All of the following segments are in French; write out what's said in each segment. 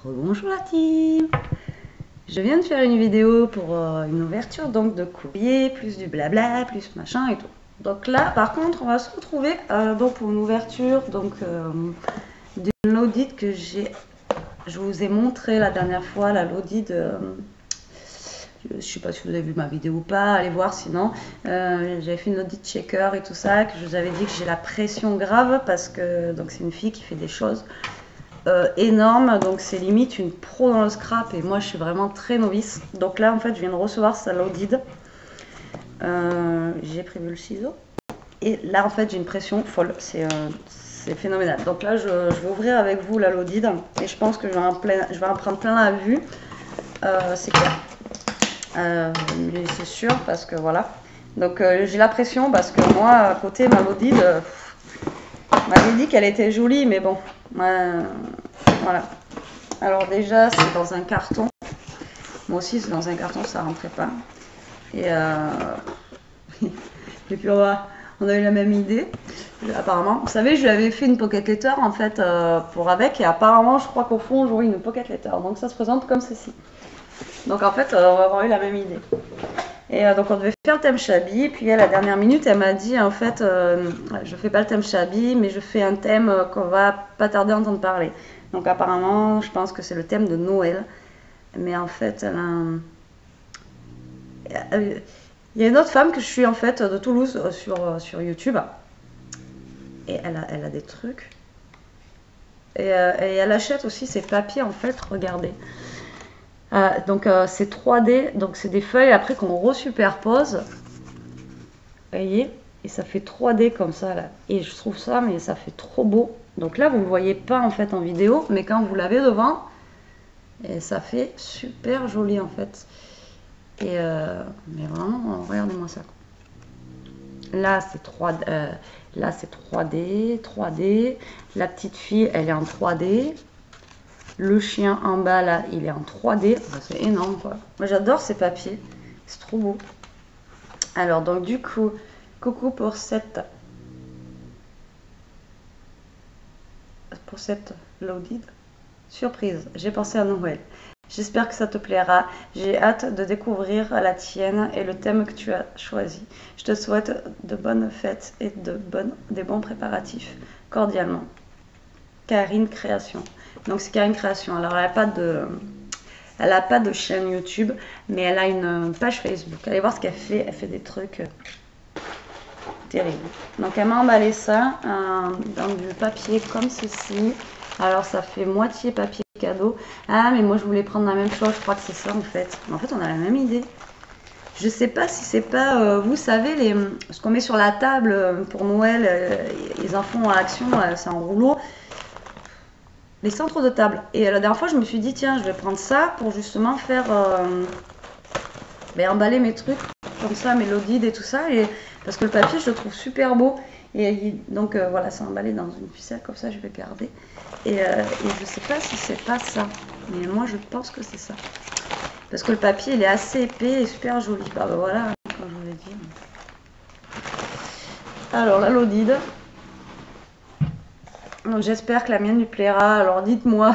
Rebonjour la team. Je viens de faire une vidéo pour une ouverture donc de courrier, plus du blabla, plus machin et tout. Donc là par contre on va se retrouver donc pour une ouverture donc d'une Lodid que je vous ai montré la dernière fois, la Lodid. Je sais pas si vous avez vu ma vidéo ou pas, allez voir sinon. J'avais fait une Lodid shaker et tout ça, que je vous avais dit que j'ai la pression grave parce que donc c'est une fille qui fait des choses énorme, donc c'est limite une pro dans le scrap et moi je suis vraiment très novice. Donc là en fait je viens de recevoir sa Lodid, j'ai prévu le ciseau et là en fait j'ai une pression folle, c'est phénoménal. Donc là je vais ouvrir avec vous la Lodid et je pense que je vais en prendre plein la vue, c'est clair, mais c'est sûr parce que voilà. Donc j'ai la pression parce que moi à côté ma Lodid m'avait dit qu'elle était jolie, mais bon, voilà. Alors déjà, c'est dans un carton. Moi aussi, c'est dans un carton, ça rentrait pas. Et, et puis on a eu la même idée, apparemment. Vous savez, je lui avais fait une pocket letter en fait pour avec, et apparemment, je crois qu'au fond, j'aurai une pocket letter. Donc ça se présente comme ceci. Donc en fait, on va avoir eu la même idée. Et donc on devait faire le thème Shabby, et puis à la dernière minute, elle m'a dit en fait, je fais pas le thème Shabby, mais je fais un thème qu'on va pas tarder à entendre parler. Donc apparemment, je pense que c'est le thème de Noël, mais en fait, il y a une autre femme que je suis en fait de Toulouse sur YouTube, et elle a des trucs, et elle achète aussi ses papiers en fait, regardez. Donc c'est 3D, donc c'est des feuilles après qu'on resuperpose, vous voyez, et ça fait 3D comme ça là, et je trouve ça, mais ça fait trop beau. Donc là vous ne le voyez pas en fait en vidéo, mais quand vous l'avez devant, et ça fait super joli en fait. Et mais vraiment, regardez-moi ça. Là c'est 3D, là c'est 3D, 3D. La petite fille, elle est en 3D. Le chien en bas là, il est en 3D. Enfin, c'est énorme quoi. Moi j'adore ces papiers. C'est trop beau. Alors donc du coup, coucou pour cette Lodid. Surprise, j'ai pensé à Noël. J'espère que ça te plaira. J'ai hâte de découvrir la tienne et le thème que tu as choisi. Je te souhaite de bonnes fêtes et des bons préparatifs. Cordialement. Karine Création. Donc c'est Karine Création. Alors elle n'a pas de chaîne YouTube, mais elle a une page Facebook. Allez voir ce qu'elle fait. Elle fait des trucs terribles. Donc elle m'a emballé ça dans du papier comme ceci. Alors ça fait moitié papier cadeau. Ah mais moi je voulais prendre la même chose. Je crois que c'est ça en fait. Mais en fait on a la même idée. Je sais pas si c'est pas, vous savez, ce qu'on met sur la table pour Noël, les enfants en action, c'est en rouleau. Les centres de table. Et la dernière fois, je me suis dit, tiens, je vais prendre ça pour justement faire emballer mes trucs, comme ça, mes Lodid et tout ça. Et, parce que le papier, je le trouve super beau. Et donc, voilà, c'est emballé dans une ficelle, comme ça, je vais garder. Et je sais pas si c'est pas ça. Mais moi, je pense que c'est ça. Parce que le papier, il est assez épais et super joli. Bah voilà, comme je vous l'ai dit. Alors, la Lodid. Donc j'espère que la mienne lui plaira, alors dites-moi,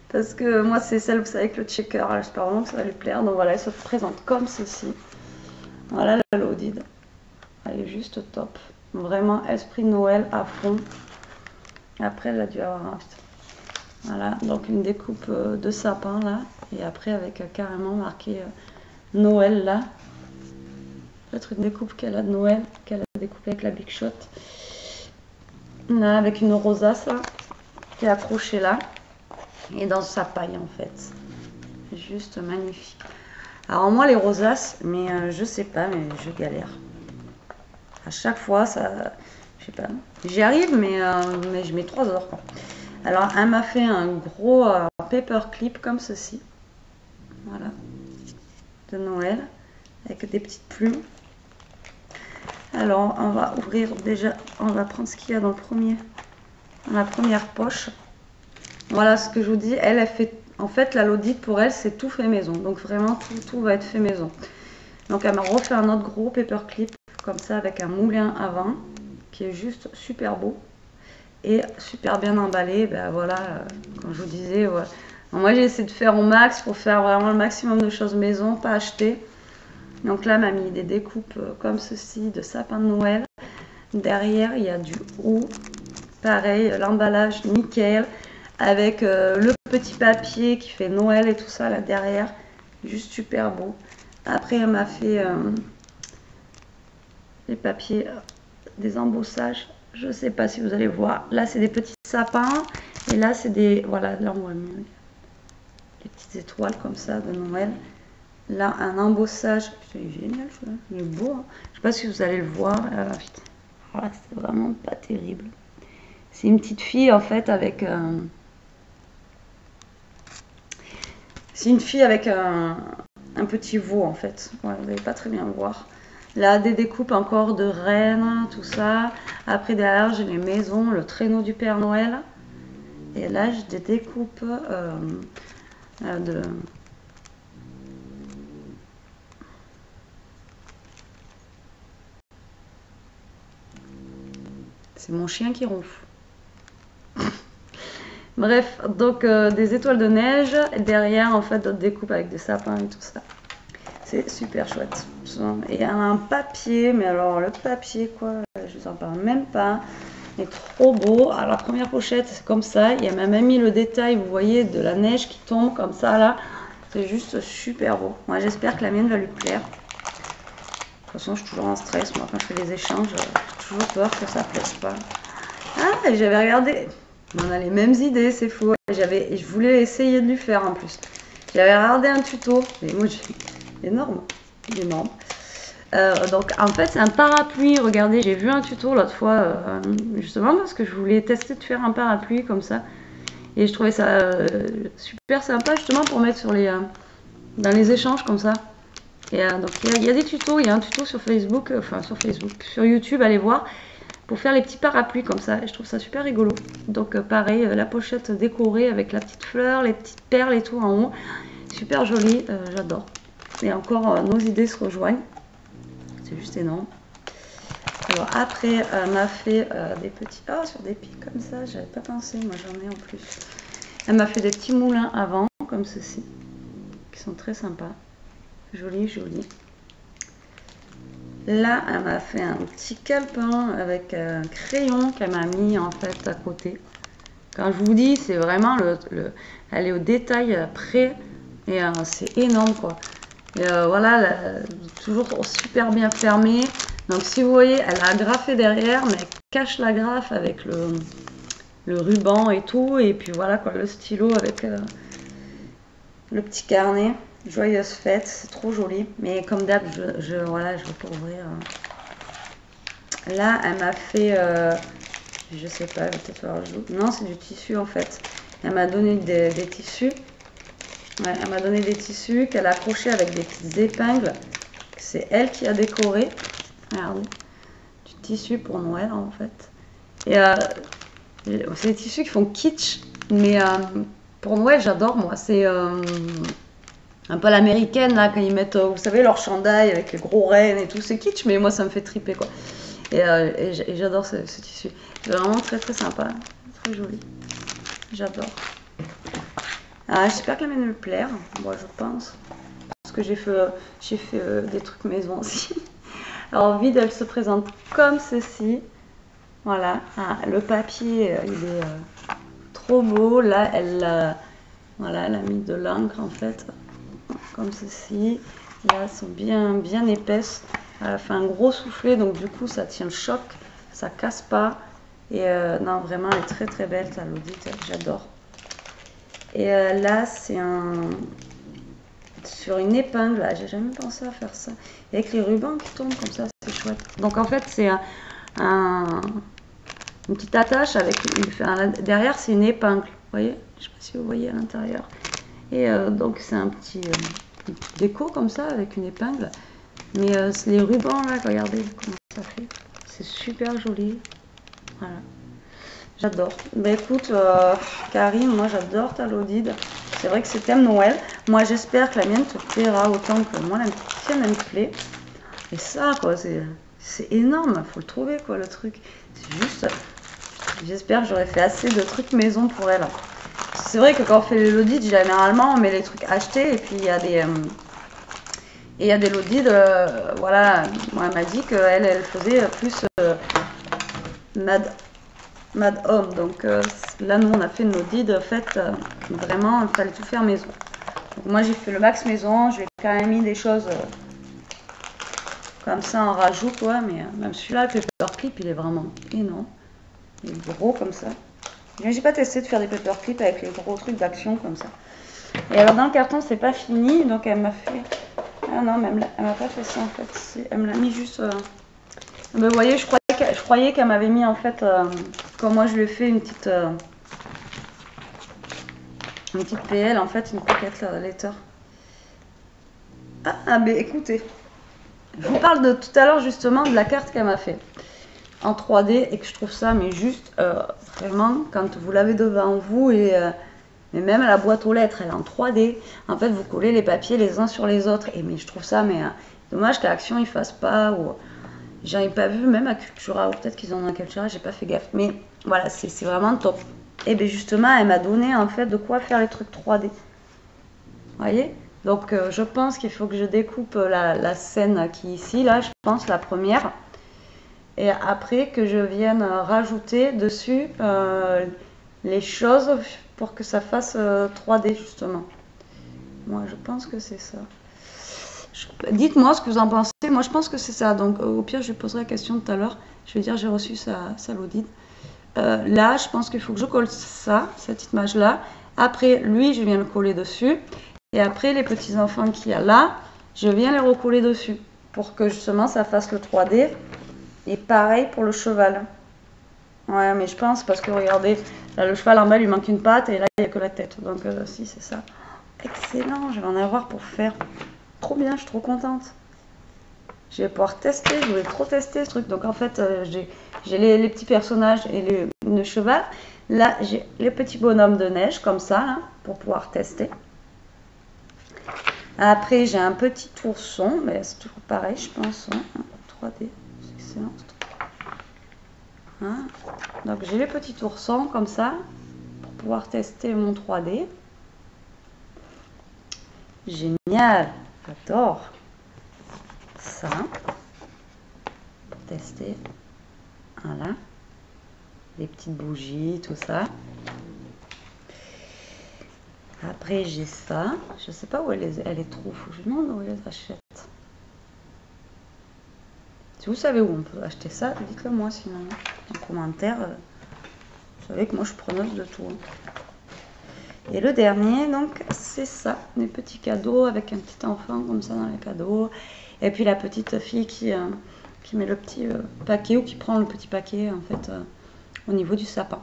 parce que moi c'est celle, vous savez, avec le checker, j'espère vraiment que ça va lui plaire. Donc voilà, elle se présente comme ceci. Voilà la Lodid, elle est juste top, vraiment esprit Noël à fond. Après elle a dû avoir un... Voilà, donc une découpe de sapin là, et après avec carrément marqué Noël là. Peut-être une découpe qu'elle a de Noël, qu'elle a découpée avec la Big Shot. Là, avec une rosace là, qui est accrochée là, et dans sa paille en fait. Juste magnifique. Alors moi les rosaces, mais je sais pas, mais je galère. À chaque fois, ça, je sais pas, j'y arrive, mais je mets 3 heures quoi. Alors elle m'a fait un gros paperclip comme ceci, voilà, de Noël, avec des petites plumes. Alors on va ouvrir déjà, on va prendre ce qu'il y a dans la première poche. Voilà ce que je vous dis, elle fait, en fait la Lodid pour elle c'est tout fait maison, donc vraiment tout va être fait maison. Donc elle m'a refait un autre gros paperclip comme ça avec un moulin à vent qui est juste super beau et super bien emballé. Ben voilà, comme je vous disais, ouais, Donc, moi j'ai essayé de faire au max pour faire vraiment le maximum de choses maison, pas acheter. Donc là, elle m'a mis des découpes comme ceci de sapin de Noël. Derrière, il y a du haut. Pareil, l'emballage nickel. Avec le petit papier qui fait Noël et tout ça là derrière. Juste super beau. Après, elle m'a fait les papiers, des embossages. Je ne sais pas si vous allez voir. Là, c'est des petits sapins. Et là, c'est des... Voilà, là, on voit mieux. Les petites étoiles comme ça de Noël. Là, un embossage. Putain, il est génial, ça. Il est beau. Hein. Je ne sais pas si vous allez le voir. Voilà, c'est vraiment pas terrible. C'est une petite fille, en fait, avec... C'est une fille avec un petit veau, en fait. Ouais, vous n'allez pas très bien voir. Là, des découpes encore de rennes, tout ça. Après, derrière, j'ai les maisons, le traîneau du Père Noël. Et là, j'ai des découpes de... C'est mon chien qui ronfle. Bref, donc des étoiles de neige. Et derrière, en fait, d'autres découpes avec des sapins et tout ça. C'est super chouette. Et il y a un papier, mais alors le papier, quoi, je vous en parle même pas. Il est trop beau. Alors la première pochette, c'est comme ça. Il y a même mis le détail, vous voyez, de la neige qui tombe comme ça, là. C'est juste super beau. Moi, j'espère que la mienne va lui plaire. De toute façon, je suis toujours en stress. Moi, quand je fais les échanges, j'ai toujours peur que ça ne plaise pas. Ah, j'avais regardé. On a les mêmes idées, c'est faux. Je voulais essayer de lui faire en plus. J'avais regardé un tuto. Mais moi, énorme. Énorme. Donc en fait c'est un parapluie, regardez, j'ai vu un tuto l'autre fois justement parce que je voulais tester de faire un parapluie comme ça et je trouvais ça super sympa justement pour mettre sur dans les échanges comme ça. Et donc il y a des tutos, il y a un tuto sur Facebook, sur YouTube, allez voir, pour faire les petits parapluies comme ça et je trouve ça super rigolo. Donc pareil, la pochette décorée avec la petite fleur, les petites perles et tout en haut, super joli, j'adore. Et encore nos idées se rejoignent. C'est juste énorme. Alors après, elle m'a fait des petits... Oh, sur des pics comme ça, j'avais pas pensé, moi j'en ai en plus. Elle m'a fait des petits moulins avant, comme ceci, qui sont très sympas. Joli, joli. Là, elle m'a fait un petit calepin avec un crayon qu'elle m'a mis en fait à côté. Quand je vous dis, c'est vraiment elle est au détail près et c'est énorme quoi. Et voilà, toujours super bien fermé. Donc si vous voyez, elle a agrafé derrière, mais elle cache l'agrafe avec le ruban et tout. Et puis voilà quoi, le stylo avec le petit carnet. Joyeuse fête, c'est trop joli. Mais comme d'hab, voilà, je vais pas ouvrir. Là, elle m'a fait, je sais pas, peut-être falloir que je... Non, c'est du tissu en fait. Elle m'a donné des tissus. Ouais, elle m'a donné des tissus qu'elle a accrochés avec des petites épingles. C'est elle qui a décoré. Regardez, du tissu pour Noël en fait. Et c'est des tissus qui font kitsch, mais pour Noël j'adore moi. C'est un peu l'américaine là quand ils mettent, vous savez, leur chandail avec les gros rennes et tout. C'est kitsch, mais moi ça me fait triper quoi. Et j'adore ce tissu. C'est vraiment très très sympa, très joli. J'adore. J'espère que la mienne me plaire. Moi je pense. Parce que j'ai fait des trucs maison aussi. Alors vide, elle se présente comme ceci. Voilà. Le papier, il est trop beau. Là, voilà, elle a mis de l'encre en fait, comme ceci. Là, elles sont bien épaisses. Elle a fait un gros soufflet, donc du coup, ça tient le choc, ça casse pas. Et non, vraiment, elle est très très belle, ta l'audite, j'adore. Et là, c'est sur une épingle, là, j'ai jamais pensé à faire ça. Et avec les rubans qui tombent comme ça, c'est chouette. Donc en fait, c'est une petite attache avec derrière, c'est une épingle. Vous voyez? Je sais pas si vous voyez à l'intérieur. Et donc c'est une petite déco comme ça avec une épingle. Mais les rubans là, regardez comment ça fait. C'est super joli. Voilà. J'adore. Bah écoute, Karine, moi j'adore ta Lodide. C'est vrai que c'est thème Noël. Moi j'espère que la mienne te plaira autant que moi la tienne elle me plaît. Et ça quoi, c'est énorme. Faut le trouver quoi le truc. C'est juste. J'espère que j'aurai fait assez de trucs maison pour elle. c'est vrai que quand on fait les l'audit, généralement, on met les trucs achetés et puis il y a des... et il y a des l'audit, voilà, moi elle m'a dit qu'elle faisait plus Mad Home. Donc là, nous, on a fait une audit faite vraiment, il fallait tout faire maison. Donc moi, j'ai fait le max maison, j'ai quand même mis des choses comme ça en rajout, quoi. Mais même celui-là, le paperclip, il est vraiment énorme. Il est gros comme ça. J'ai pas testé de faire des paperclips avec les gros trucs d'action comme ça. Et alors, dans le carton, c'est pas fini, donc elle m'a fait... Ah non, mais elle m'a pas fait ça en fait. Elle me l'a mis juste... Ben, vous voyez, je croyais qu'elle m'avait mis en fait, comme moi je lui ai fait une petite PL, en fait, une pocket letter. Ah, ben écoutez, je vous parle de tout à l'heure justement de la carte qu'elle m'a fait en 3D et que je trouve ça, mais juste vraiment, quand vous l'avez devant vous et même la boîte aux lettres, elle est en 3D. En fait, vous collez les papiers les uns sur les autres. Et mais je trouve ça, mais dommage qu'à Action ils fassent pas. Ou j'en ai pas vu, même à Cultura, ou peut-être qu'ils en ont à Cultura, j'ai pas fait gaffe. Mais voilà, c'est vraiment top. Et bien justement, elle m'a donné en fait de quoi faire les trucs 3D. Vous voyez? Donc je pense qu'il faut que je découpe la scène qui est ici, là, je pense, la première. Et après que je vienne rajouter dessus les choses pour que ça fasse 3D justement. Moi je pense que c'est ça. Dites-moi ce que vous en pensez. Moi je pense que c'est ça. Donc au pire je lui poserai la question tout à l'heure. Je vais dire j'ai reçu sa l'audit. Là je pense qu'il faut que je colle ça, cette image là. Après lui je viens le coller dessus. Et après les petits enfants qu'il y a là, je viens les recoller dessus. Pour que justement ça fasse le 3D. Et pareil pour le cheval. Ouais, mais je pense parce que regardez, là le cheval en bas, il lui manque une patte et là il n'y a que la tête. Donc si, c'est ça. Excellent, je vais en avoir pour faire. Trop bien, je suis trop contente. Je vais pouvoir tester, je voulais trop tester ce truc. Donc en fait, j'ai les petits personnages et le cheval. Là, j'ai les petits bonhommes de neige comme ça, là, pour pouvoir tester. Après, j'ai un petit ourson, mais c'est toujours pareil, je pense. Hein, 3D. Excellent. Hein, donc j'ai les petits oursons comme ça pour pouvoir tester mon 3D. Génial, j'adore ça pour tester. Voilà, les petites bougies, tout ça. Après j'ai ça, je sais pas où elle les trouve, je me demande où elle les achète. Si vous savez où on peut acheter ça, dites-le moi sinon en commentaire. Vous savez que moi je suis preneuse de tout. Et le dernier, donc c'est ça, des petits cadeaux avec un petit enfant comme ça dans les cadeaux. Et puis la petite fille qui met le petit paquet ou qui prend le petit paquet en fait au niveau du sapin.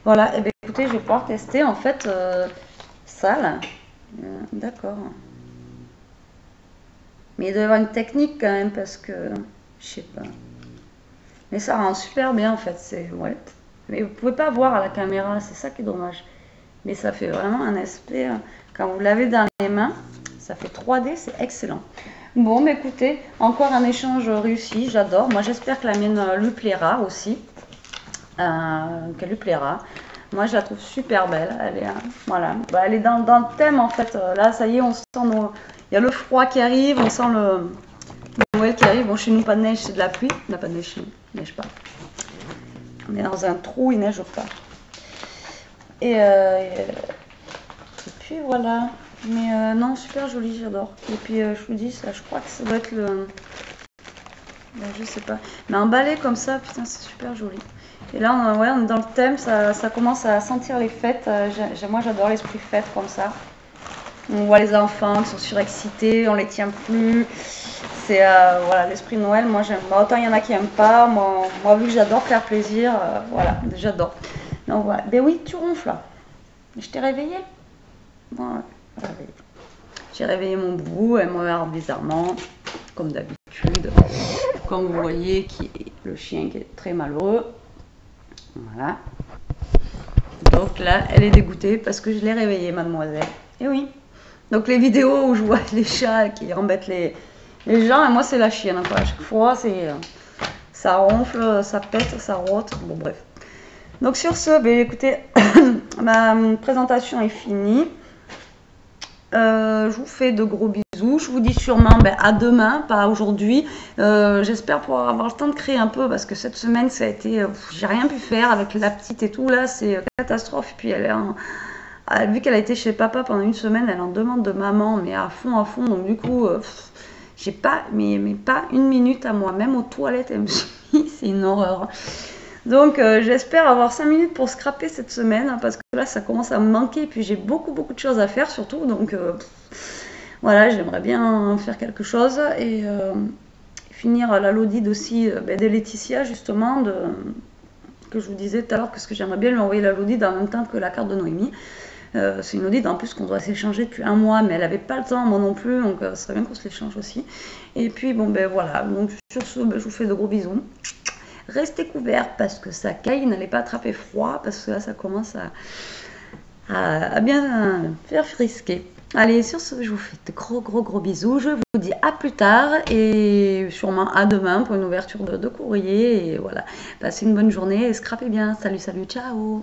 Voilà, et bien écoutez, je vais pouvoir tester en fait ça là. D'accord. Mais il doit y avoir une technique quand même parce que je sais pas. Mais ça rend super bien en fait. C'est ouais. Mais vous pouvez pas voir à la caméra, c'est ça qui est dommage. Mais ça fait vraiment un aspect. Quand vous l'avez dans les mains, ça fait 3D, c'est excellent. Bon, mais écoutez, encore un échange réussi, j'adore. Moi, j'espère que la mienne lui plaira aussi. Qu'elle lui plaira. Moi, je la trouve super belle. Elle est, voilà. Bah, elle est dans le thème en fait. Là, ça y est, on sent il y a le froid qui arrive, on sent le Noël qui arrive. Bon, chez nous, pas de neige, c'est de la pluie. On n'a pas de neige chez nous, il neige pas. On est dans un trou, il neige pas. Et puis voilà. Mais non, super joli, j'adore. Et puis je vous dis, ça, je crois que ça doit être le... Ben, je sais pas. Mais un balai comme ça, putain, c'est super joli. Et là, ouais, on est dans le thème, ça commence à sentir les fêtes. Moi, j'adore l'esprit fête comme ça. On voit les enfants qui sont surexcités, on les tient plus. C'est voilà, l'esprit de Noël, moi j'aime. Bah, autant il y en a qui n'aiment pas. Moi, vu que j'adore faire plaisir, voilà, j'adore. Donc voilà. Ben oui, tu ronfles là. Je t'ai réveillé. Ouais, réveillé. J'ai réveillé mon boubou, elle me regarde bizarrement, comme d'habitude. Comme vous voyez, qui est le chien qui est très malheureux. Voilà. Donc là, elle est dégoûtée parce que je l'ai réveillée, mademoiselle. Et oui. Donc les vidéos où je vois les chats qui embêtent les gens, et moi c'est la chienne. Quoi. À chaque fois, ça ronfle, ça pète, ça rote. Bon bref. Donc sur ce, ben, écoutez, ma présentation est finie. Je vous fais de gros bisous. Je vous dis sûrement à demain, pas aujourd'hui. J'espère pouvoir avoir le temps de créer un peu parce que cette semaine, ça a été. J'ai rien pu faire avec la petite et tout. Là, c'est catastrophe. Puis elle est vu qu'elle a été chez papa pendant une semaine, elle en demande de maman, mais à fond. Donc du coup, j'ai pas, mais pas une minute à moi. Même aux toilettes, elle me suit. C'est une horreur. Donc j'espère avoir 5 minutes pour scraper cette semaine hein, parce que là ça commence à me manquer et puis j'ai beaucoup de choses à faire surtout donc voilà j'aimerais bien faire quelque chose et finir la Lodide aussi de Laetitia justement que je vous disais tout à l'heure que j'aimerais bien lui envoyer la Lodide en même temps que la carte de Noémie. C'est une Lodide en plus qu'on doit s'échanger depuis un mois mais elle n'avait pas le temps moi non plus donc ça serait bien qu'on se l'échange aussi et puis bon voilà donc sur ce je vous fais de gros bisous. Restez couverts parce que ça caille, n'allez pas attraper froid parce que là ça commence à bien faire frisquer. Allez, sur ce, je vous fais de gros bisous. Je vous dis à plus tard et sûrement à demain pour une ouverture de courrier. Et voilà, passez une bonne journée et scrapez bien. Salut, ciao!